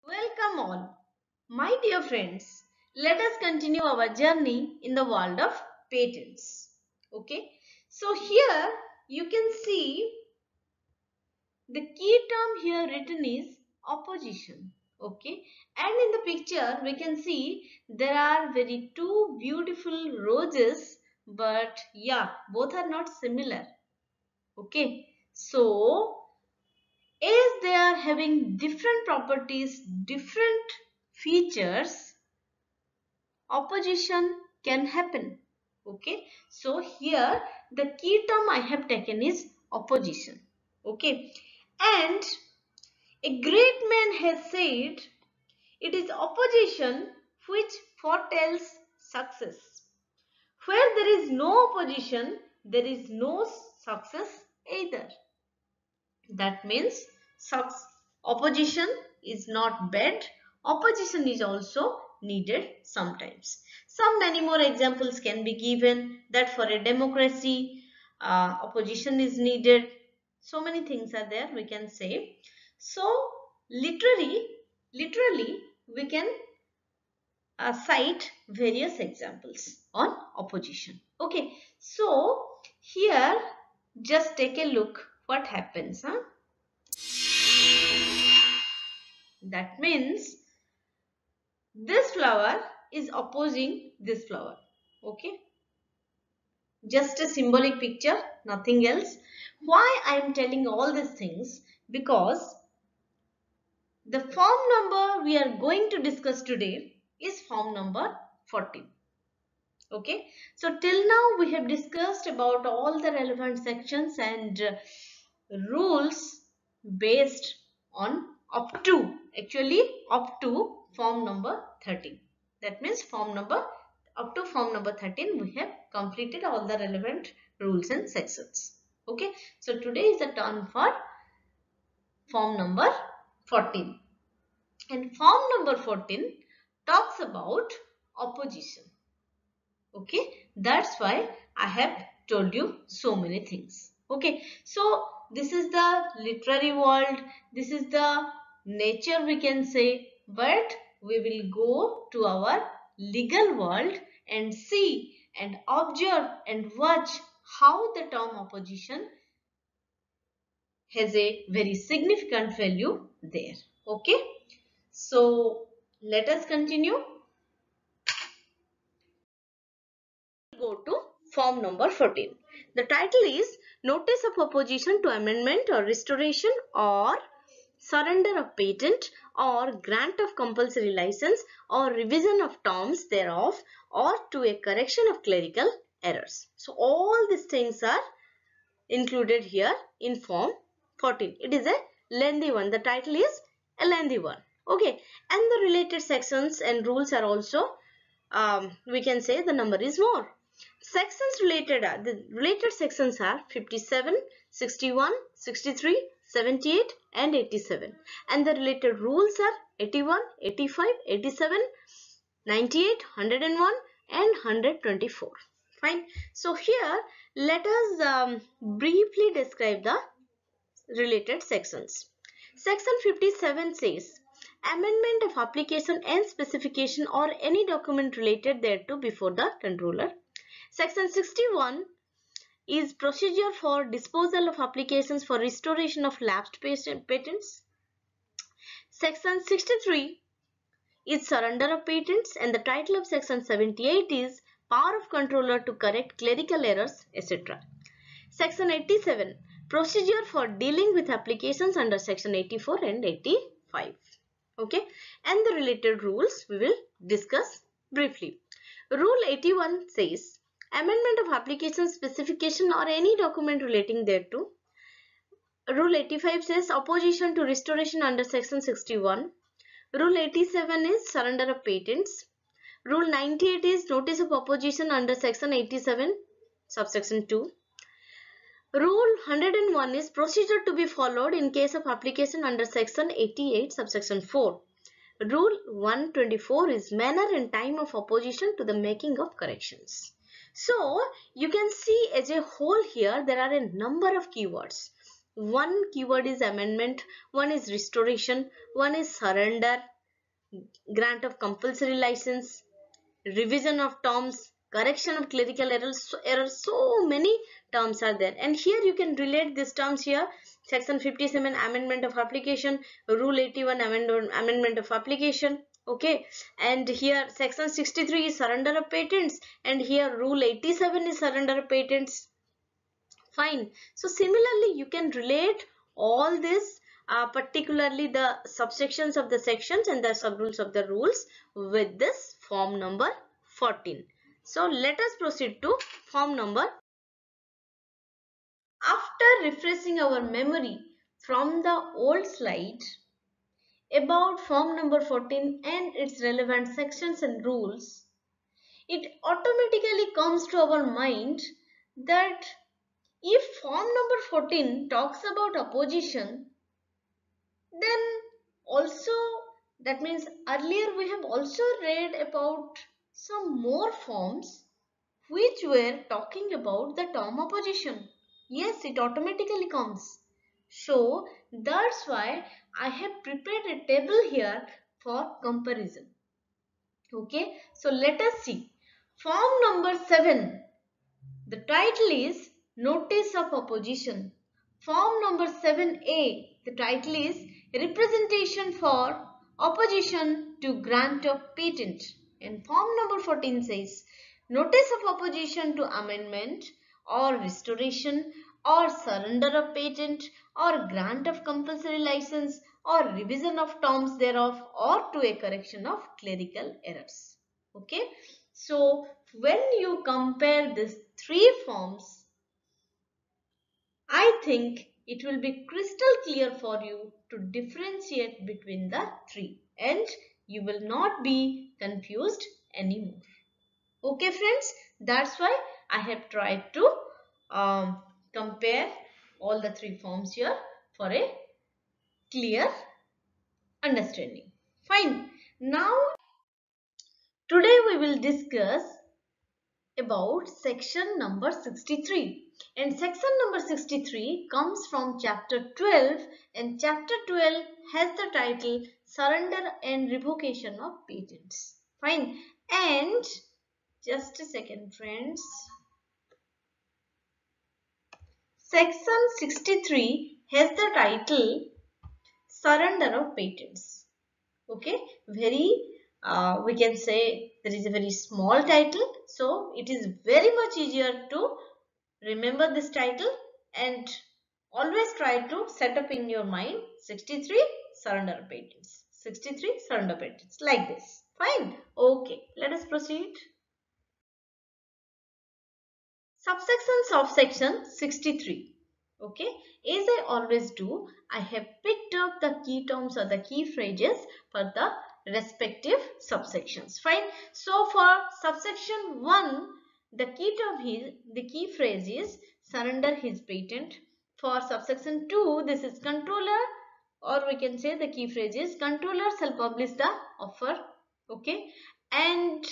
Welcome all, my dear friends. Let us continue our journey in the world of patents. Okay, so here you can see the key term here written is opposition. Okay, and in the picture we can see there are very two beautiful roses, but yeah, both are not similar. Okay, so as they are having different properties, different features, opposition can happen. Okay, so here the key term I have taken is opposition. Okay, and a great man has said it is opposition which foretells success. Where there is no opposition, there is no success either. That means opposition is not bad. Opposition is also needed sometimes. Some many more examples can be given that for a democracy, opposition is needed. So many things are there we can say. So literally we can cite various examples on opposition. Okay, so here just take a look what happens. That means this flower is opposing this flower. Okay, just a symbolic picture, nothing else. Why I am telling all these things? Because the form number we are going to discuss today is form number 14. Okay, so till now we have discussed about all the relevant sections and rules based on up to form number 13. That means up to form number 13 we have completed all the relevant rules and sections. Okay, so today is the turn for form number 14, and form number 14 talks about opposition. Okay, that's why I have told you so many things. Okay, so this is the literary world, this is the nature we can say, but we will go to our legal world and see and observe and watch how the term opposition has a very significant value there. Okay, so let us continue. Go to form number 14. The title is Notice of Opposition to Amendment or Restoration or Surrender of Patent or Grant of Compulsory License or Revision of Terms thereof or to a correction of clerical errors. So all these things are included here in form 14. It is a lengthy one. The title is a lengthy one. Okay, and the related sections and rules are also we can say the number is more. Sections related are, the related sections are 57, 61, 63, 78 and 87, and the related rules are 81, 85, 87, 98, 101 and 124. Fine. So here let us briefly describe the related sections. Section 57 says amendment of application and specification or any document related thereto before the controller. Section 61 is procedure for disposal of applications for restoration of lapsed patents. Section 63 is surrender of patents, and the title of section 78 is power of controller to correct clerical errors, etc. Section 87 procedure for dealing with applications under section 84 and 85. Okay, and the related rules we will discuss briefly. Rule 81 says amendment of application specification or any document relating thereto. Rule 85 says opposition to restoration under section 61. Rule 87 is surrender of patents. Rule 98 is notice of opposition under section 87 subsection 2. Rule 101 is procedure to be followed in case of application under section 88 subsection 4. Rule 124 is manner and time of opposition to the making of corrections. So you can see as a whole here there are a number of keywords. One keyword is amendment, one is restoration, one is surrender, grant of compulsory license, revision of terms, correction of clerical errors. So many terms are there, and here you can relate these terms here. Section 57 amendment of application, rule 81 amendment of application. Okay, and here section 63 is surrender of patents, and here rule 87 is surrender of patents. Fine. So similarly you can relate all this, particularly the subsections of the sections and the subrules of the rules, with this form number 14. So let us proceed to form number. After refreshing our memory from the old slide about form number 14 and its relevant sections and rules, it automatically comes to our mind that if form number 14 talks about opposition, then also that means earlier we have also read about some more forms which were talking about the term opposition. Yes, it automatically comes. So that's why I have prepared a table here for comparison. Okay, so let us see. Form number 7. The title is Notice of Opposition. Form number 7A. The title is Representation for Opposition to Grant of Patent. And form number 14 says Notice of Opposition to Amendment or Restoration or Surrender of Patent or Grant of Compulsory License or Revision of Terms thereof or to a correction of clerical errors. Okay. So when you compare these three forms, I think it will be crystal clear for you to differentiate between the three, and you will not be confused anymore. Okay friends, that's why I have tried to compare all the three forms here for a clear understanding. Fine. Now today we will discuss about section number 63, and section number 63 comes from chapter 12, and chapter 12 has the title Surrender and Revocation of Patents. Fine. And just a second friends, section 63 has the title Surrender of Patents. Okay, very we can say there is a very small title, so it is very much easier to remember this title, and always try to set up in your mind 63 surrender patents, 63 surrender patents, like this. Fine. Okay, let us proceed. Subsections of section 63. Okay, as I always do, I have picked up the key terms or the key phrases for the respective subsections. Fine. So for subsection 1, the key phrase is surrender his patent. For subsection 2, this is controller, or we can say the key phrase is controller shall publish the offer. Okay, and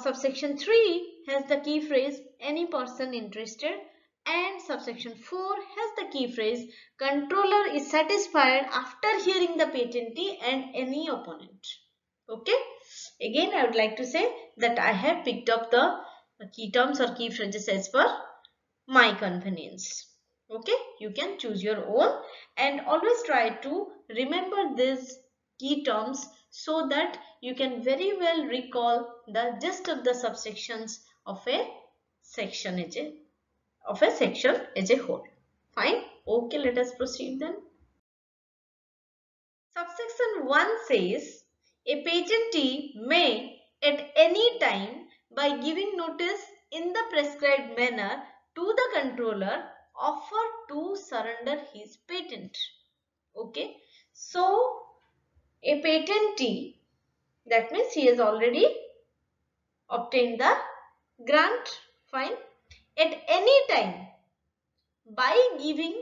subsection 3 has the key phrase any person interested, and subsection 4 has the key phrase controller is satisfied after hearing the patentee and any opponent. Okay, again I would like to say that I have picked up the key terms or key phrases as per my convenience. Okay, you can choose your own, and always try to remember these key terms so that you can very well recall the gist of the subsections of a section as a whole. Fine. Okay, let us proceed then. Subsection 1 says a patentee may at any time, by giving notice in the prescribed manner to the controller, offer to surrender his patent. Okay, so a patentee, that means he has already obtained the grant. Fine. At any time, by giving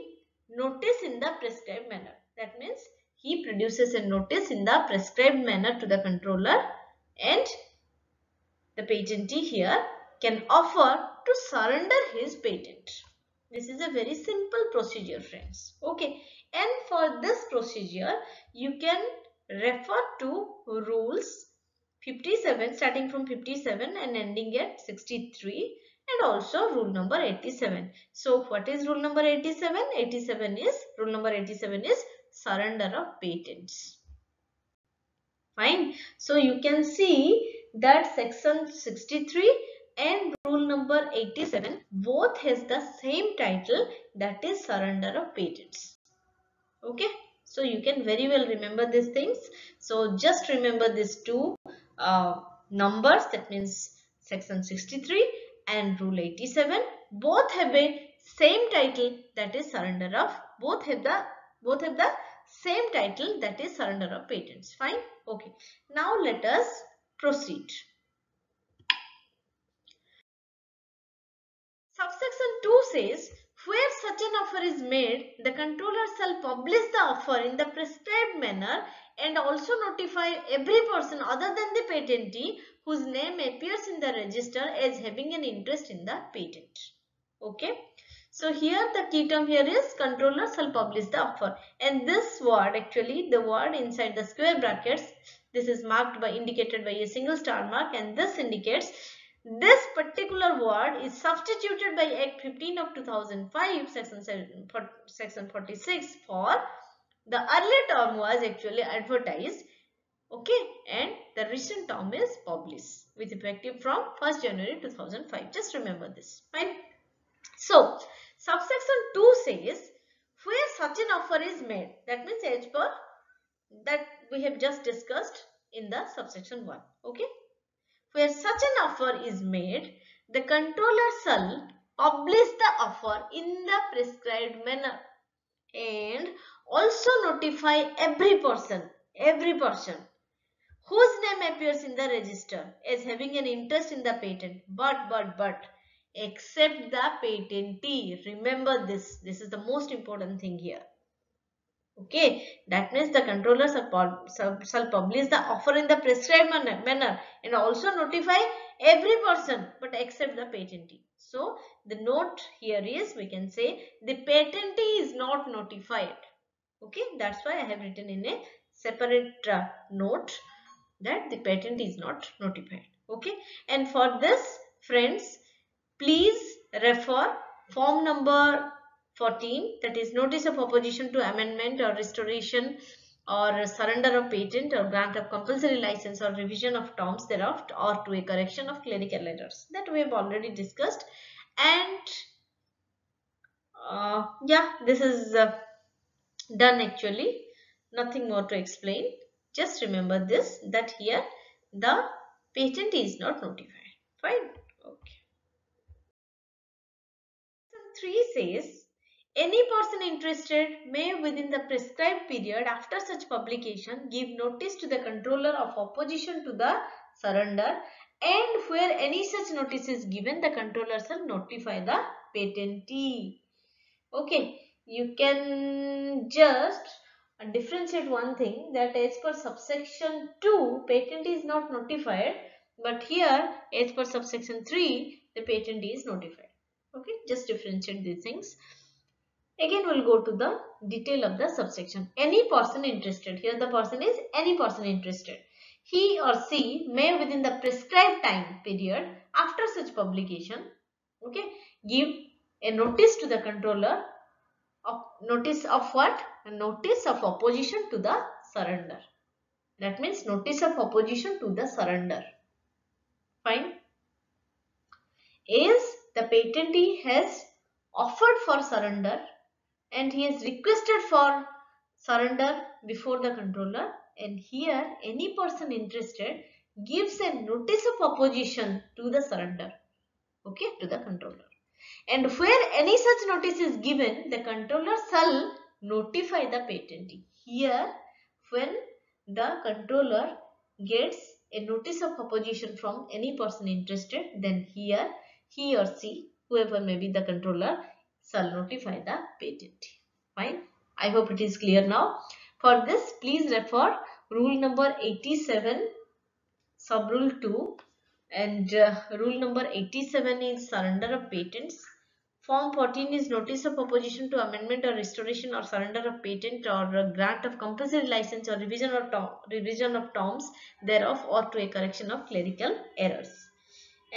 notice in the prescribed manner, that means he produces a notice in the prescribed manner to the controller, and the patentee here can offer to surrender his patent. This is a very simple procedure friends. Okay, and for this procedure you can refer to rules 57 starting from 57 and ending at 63, and also rule number 87. So what is rule number 87? Rule number 87 is surrender of patents. Fine. So you can see that section 63 and rule number 87 both has the same title, that is surrender of patents. Okay. So you can very well remember these things. So just remember these two numbers, that means section 63 and rule 87 both have a same title, that is surrender of, both have the same title, that is surrender of patents. Fine. Okay. Now let us proceed. Subsection 2 says, where such an offer is made, the controller shall publish the offer in the prescribed manner and also notify every person other than the patentee whose name appears in the register as having an interest in the patent. Okay. So here the key term here is controller shall publish the offer, and this word, actually the word inside the square brackets, this is marked by, indicated by a single star mark, and this indicates this particular word is substituted by Act 15 of 2005 section 46 for the earlier term was actually advertised, okay, and the recent term is published with effective from 1st January 2005. Just remember this. Fine. So subsection 2 says where such an offer is made, that means as per that we have just discussed in the subsection 1. Okay. Where such an offer is made, the controller shall publish the offer in the prescribed manner and also notify every person whose name appears in the register as having an interest in the patent, but except the patentee. Remember this. This is the most important thing here. Okay, that means the controller shall publish the offer in the prescribed manner and also notify every person but except the patentee. So the note here is, we can say the patentee is not notified. Okay, that's why I have written in a separate note that the patentee is not notified. Okay, and for this, friends, please refer form number 14, that is notice of opposition to amendment or restoration or surrender of patent or grant of compulsory license or revision of terms thereof, or to a correction of clerical errors, that we have already discussed. And yeah, this is done actually. Nothing more to explain. Just remember this, that here the patentee is not notified. Fine. Okay. 3 says, any person interested may within the prescribed period after such publication give notice to the controller of opposition to the surrender, and where any such notice is given, the controller shall notify the patentee. Okay, you can just differentiate one thing, that as per subsection 2 patentee is not notified, but here as per subsection 3 the patentee is notified. Okay, just differentiate these things. Again we'll go to the detail of the subsection. Any person interested, here the person is any person interested. He or she may within the prescribed time period after such publication, okay, give a notice to the controller of notice of what? A notice of opposition to the surrender. That means notice of opposition to the surrender. Fine. As the patentee has offered for surrender and he has requested for surrender before the controller, and here any person interested gives a notice of opposition to the surrender, okay, to the controller. And where any such notice is given, the controller shall notify the patentee. Here, when the controller gets a notice of opposition from any person interested, then here he or she, whoever may be the controller, shall notify the patentee. Fine. I hope it is clear now. For this, please refer rule number 87, sub rule 2, and rule number 87 is surrender of patents. Form 14 is notice of opposition to amendment or restoration or surrender of patent or a grant of compulsory license or revision of terms thereof or to a correction of clerical errors.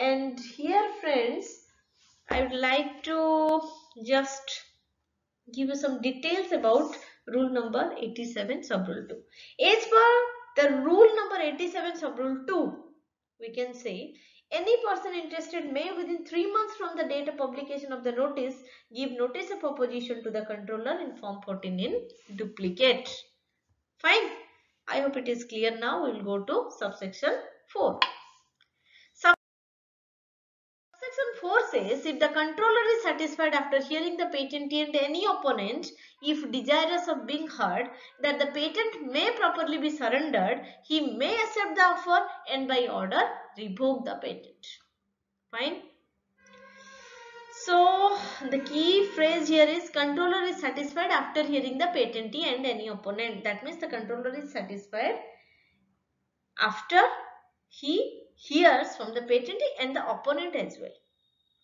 And here friends, I would like to just give you some details about rule number 87 sub rule 2. As per the rule number 87 sub rule 2, we can say any person interested may within 3 months from the date of publication of the notice give notice of opposition to the controller in form 14 in duplicate. Fine. I hope it is clear now. We will go to subsection 4. Section 4 says, if the controller is satisfied after hearing the patentee and any opponent, if desirous of being heard, that the patent may properly be surrendered, he may accept the offer and by order revoke the patent. Fine. So, the key phrase here is controller is satisfied after hearing the patentee and any opponent. That means the controller is satisfied after he hears from the patentee and the opponent as well.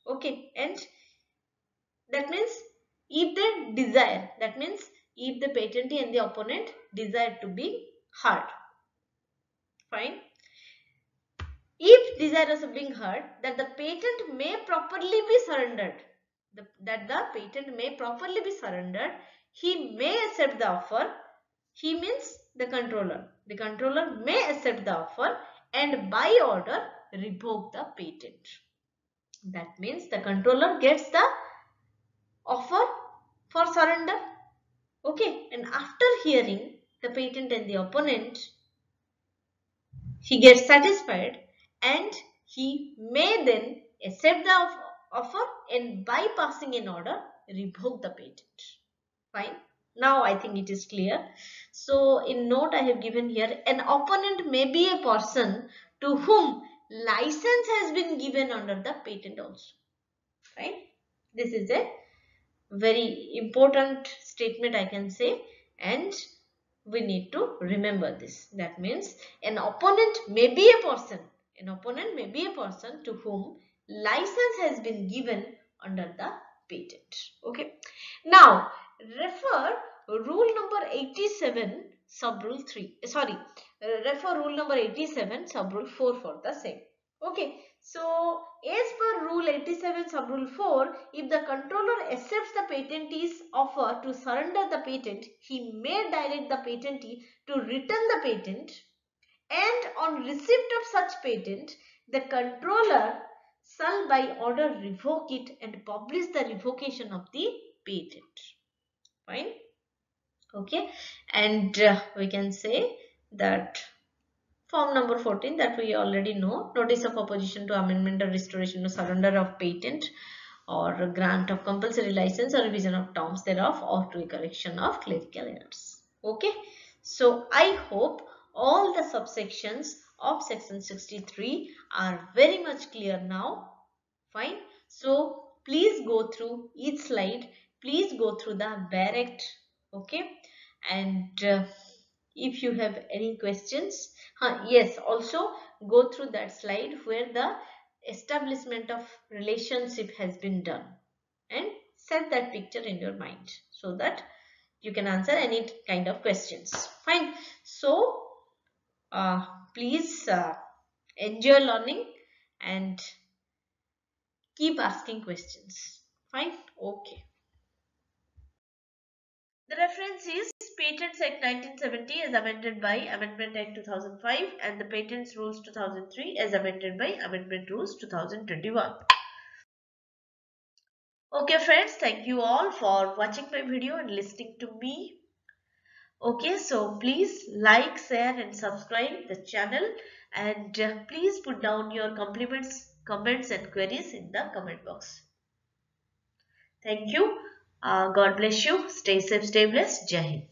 Okay, and that means if they desire, that means if the patentee and the opponent desire to be heard. Fine. If desirous of being heard, that the patent may properly be surrendered, that the patent may properly be surrendered, he may accept the offer. He means the controller. The controller may accept the offer and by order revoke the patent. That means the controller gets the offer for surrender. Okay, and after hearing the patent and the opponent, he gets satisfied and he may then accept the offer and by passing an order revoke the patent. Fine. Now I think it is clear. So in note I have given here, an opponent may be a person to whom license has been given under the patent also. Right. This is a very important statement I can say, and we need to remember this. That means an opponent may be a person. An opponent may be a person to whom license has been given under the patent. Okay. Now refer rule number 87 sub rule 3. Refer rule number 87 sub rule 4 for the same. Okay. So as per rule 87 sub rule 4, if the controller accepts the patentee's offer to surrender the patent, he may direct the patentee to return the patent, and on receipt of such patent, the controller shall by order revoke it and publish the revocation of the patent. Fine. Okay. And we can say that form number 14 that we already know, notice of opposition to amendment or restoration or surrender of patent or grant of compulsory license or revision of terms thereof or to a correction of clerical errors. Okay. So I hope all the subsections of section 63 are very much clear now. Fine. So please go through each slide. Please go through the barrect. Okay. And if you have any questions, yes, also go through that slide where the establishment of relationship has been done and set that picture in your mind so that you can answer any kind of questions. Fine. So please enjoy learning and keep asking questions. Fine. Okay. The reference is Patents Act 1970 as amended by Amendment Act 2005 and the Patents Rules 2003 as amended by Amendment Rules 2021. Okay friends, thank you all for watching my video and listening to me. Okay, so please like, share and subscribe the channel, and please put down your compliments, comments and queries in the comment box. Thank you. God bless you. Stay safe, stay blessed. Jai Hind.